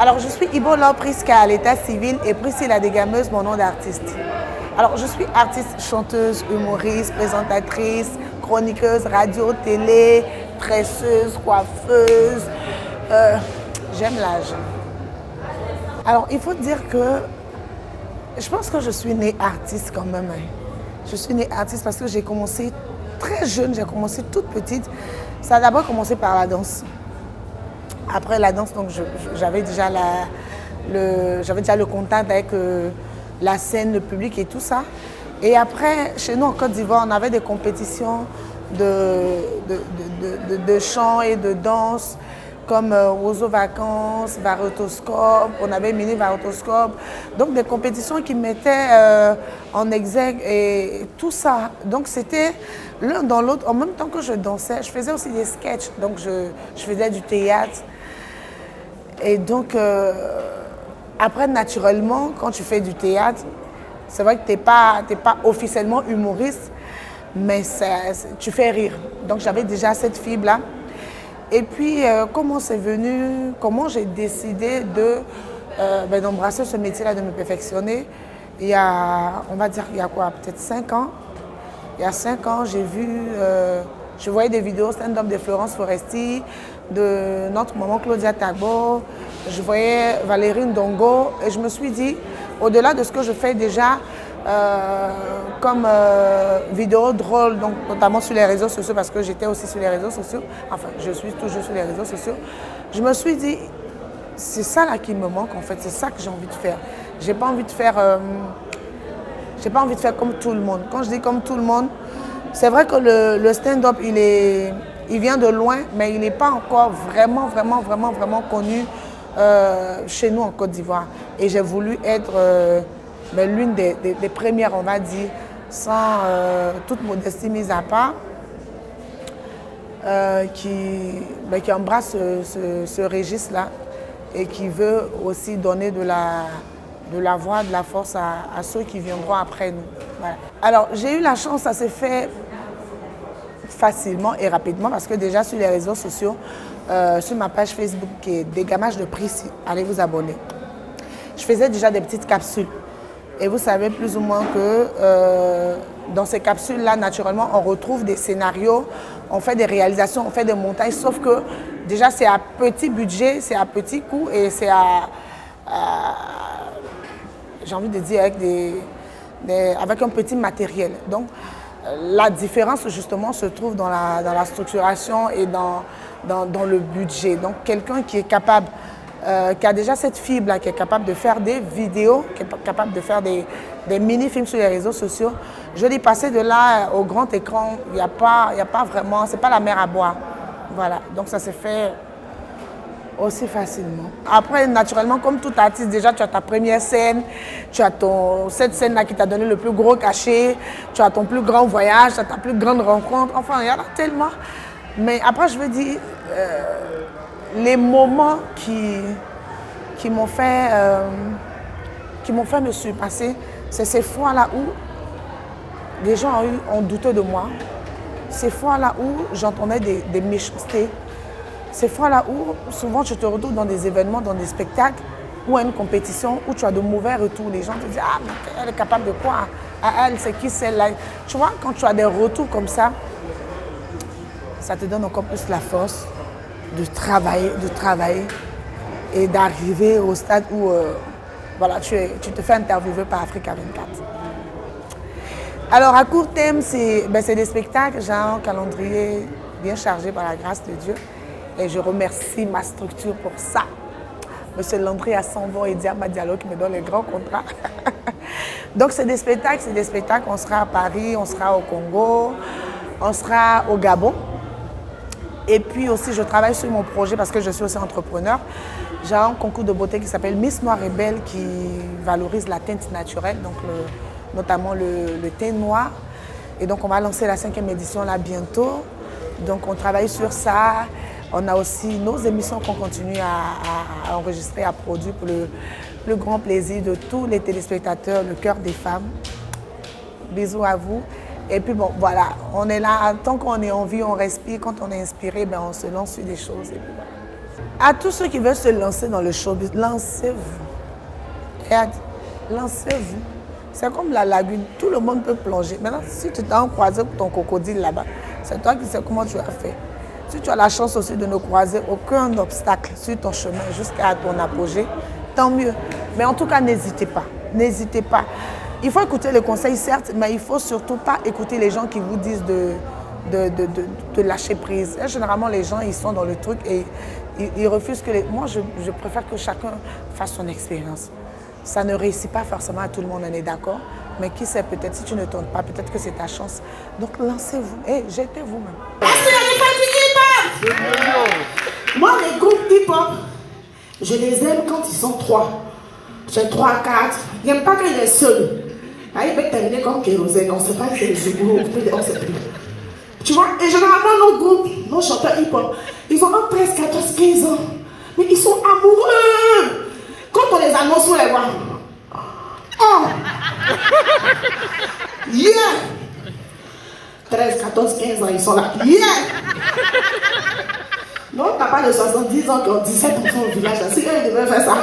Alors, je suis Ibo Laure Prisca à l'état civil et Priscilla la dégameuse, mon nom d'artiste. Alors, je suis artiste, chanteuse, humoriste, présentatrice, chroniqueuse, radio, télé, tresseuse, coiffeuse. J'aime l'âge. Alors, il faut dire que je pense que je suis née artiste quand même. Je suis née artiste parce que j'ai commencé très jeune, j'ai commencé toute petite. Ça a d'abord commencé par la danse. Après la danse, donc j'avais déjà le contact avec la scène, le public et tout ça. Et après, chez nous en Côte d'Ivoire, on avait des compétitions de chant et de danse, comme Ozo Vacances, Varotoscope, on avait Mini Varotoscope. Donc des compétitions qui mettaient en exergue et tout ça. Donc c'était l'un dans l'autre. En même temps que je dansais, je faisais aussi des sketchs. Donc je faisais du théâtre. Et donc, après, naturellement, quand tu fais du théâtre, c'est vrai que tu n'es pas officiellement humoriste, mais tu fais rire. Donc, j'avais déjà cette fibre-là. Et puis, comment c'est venu, comment j'ai décidé d'embrasser ce métier-là, de me perfectionner. Il y a, on va dire, il y a quoi, peut-être 5 ans. Il y a 5 ans, je voyais des vidéos stand-up de Florence Foresti, de notre maman Claudia Tagbo, je voyais Valérie Ndongo et je me suis dit, au-delà de ce que je fais déjà comme vidéo drôle, donc notamment sur les réseaux sociaux, parce que j'étais aussi sur les réseaux sociaux, enfin je suis toujours sur les réseaux sociaux, je me suis dit, c'est ça là qui me manque en fait, c'est ça que j'ai envie de faire. J'ai pas envie de faire comme tout le monde. Quand je dis comme tout le monde, c'est vrai que le stand-up, il vient de loin, mais il n'est pas encore vraiment connu chez nous en Côte d'Ivoire. Et j'ai voulu être l'une des premières, on va dire, sans toute modestie mise à part, qui embrasse ce registre-là et qui veut aussi donner de la voix, de la force à ceux qui viendront après nous. Voilà. Alors, j'ai eu la chance, ça s'est fait facilement et rapidement parce que déjà sur les réseaux sociaux, sur ma page Facebook qui est Dégamage de Prisci, allez vous abonner. Je faisais déjà des petites capsules. Et vous savez plus ou moins que dans ces capsules-là, naturellement, on retrouve des scénarios, on fait des réalisations, on fait des montages, sauf que déjà c'est à petit budget, c'est à petit coût et c'est j'ai envie de dire avec un petit matériel. Donc la différence justement se trouve dans la structuration et dans le budget. Donc quelqu'un qui est capable, qui a déjà cette fibre, qui est capable de faire des vidéos, qui est capable de faire des mini-films sur les réseaux sociaux, je dis passer de là au grand écran, il n'y a pas vraiment, c'est pas la mer à boire. Voilà, donc ça s'est fait aussi facilement. Après, naturellement, comme tout artiste, déjà, tu as ta première scène, tu as cette scène-là qui t'a donné le plus gros cachet, tu as ton plus grand voyage, tu as ta plus grande rencontre. Enfin, il y en a tellement. Mais après, je veux dire, les moments qui m'ont fait me surpasser, c'est ces fois-là où les gens ont douté de moi. Ces fois-là où j'entendais des méchancetés. Ces fois-là où souvent tu te retrouves dans des événements, dans des spectacles ou à une compétition où tu as de mauvais retours. Les gens te disent « Ah, mais elle est capable de quoi? Ah, elle, c'est qui celle-là » Tu vois, quand tu as des retours comme ça te donne encore plus la force de travailler et d'arriver au stade où voilà, tu te fais interviewer par Africa 24. Alors à court terme, c'est des spectacles, j'ai un calendrier bien chargé par la grâce de Dieu. Et je remercie ma structure pour ça. Monsieur Landry Assanvo et Diama Diallo qui me donnent les grands contrats. Donc c'est des spectacles. On sera à Paris, on sera au Congo, on sera au Gabon. Et puis aussi, je travaille sur mon projet parce que je suis aussi entrepreneur. J'ai un concours de beauté qui s'appelle Miss Noire et Belle qui valorise la teinte naturelle, donc notamment le teint noir. Et donc on va lancer la 5e édition là bientôt. Donc on travaille sur ça. On a aussi nos émissions qu'on continue à enregistrer, à produire pour le plus grand plaisir de tous les téléspectateurs, le cœur des femmes. Bisous à vous. Et puis bon, voilà, on est là, tant qu'on est en vie, on respire. Quand on est inspiré, on se lance sur des choses. Et puis voilà. À tous ceux qui veulent se lancer dans le showbiz, lancez-vous. Lancez-vous. C'est comme la lagune, tout le monde peut plonger. Maintenant, si tu t'es croisé pour ton crocodile là-bas, c'est toi qui sais comment tu as fait. Si tu as la chance aussi de ne croiser aucun obstacle sur ton chemin jusqu'à ton apogée, tant mieux. Mais en tout cas, n'hésitez pas. N'hésitez pas. Il faut écouter les conseils, certes, mais il ne faut surtout pas écouter les gens qui vous disent de lâcher prise. Et généralement, les gens, ils sont dans le truc et ils refusent que les... Moi, je préfère que chacun fasse son expérience. Ça ne réussit pas forcément à tout le monde, on est d'accord. Mais qui sait, peut-être si tu ne tentes pas, peut-être que c'est ta chance. Donc lancez-vous et jetez-vous même. Moi, les groupes hip-hop, je les aime quand ils sont 3. J'ai 3, 4. Je n'aime pas quand il est seul. Là, il peut terminer comme Kérosène. On ne sait pas si c'est le second, on ne sait plus. Tu vois, et généralement, nos groupes, nos chanteurs hip-hop, ils ont 13, 14, 15 ans. Mais ils sont amoureux. Quand on les annonce, on les voit. Oh! Yeah! 13, 14, 15 ans, ils sont là. Yeah! Non, t'as pas de 70 ans qui ont 17 enfants au village. Si eux, ils devaient faire ça.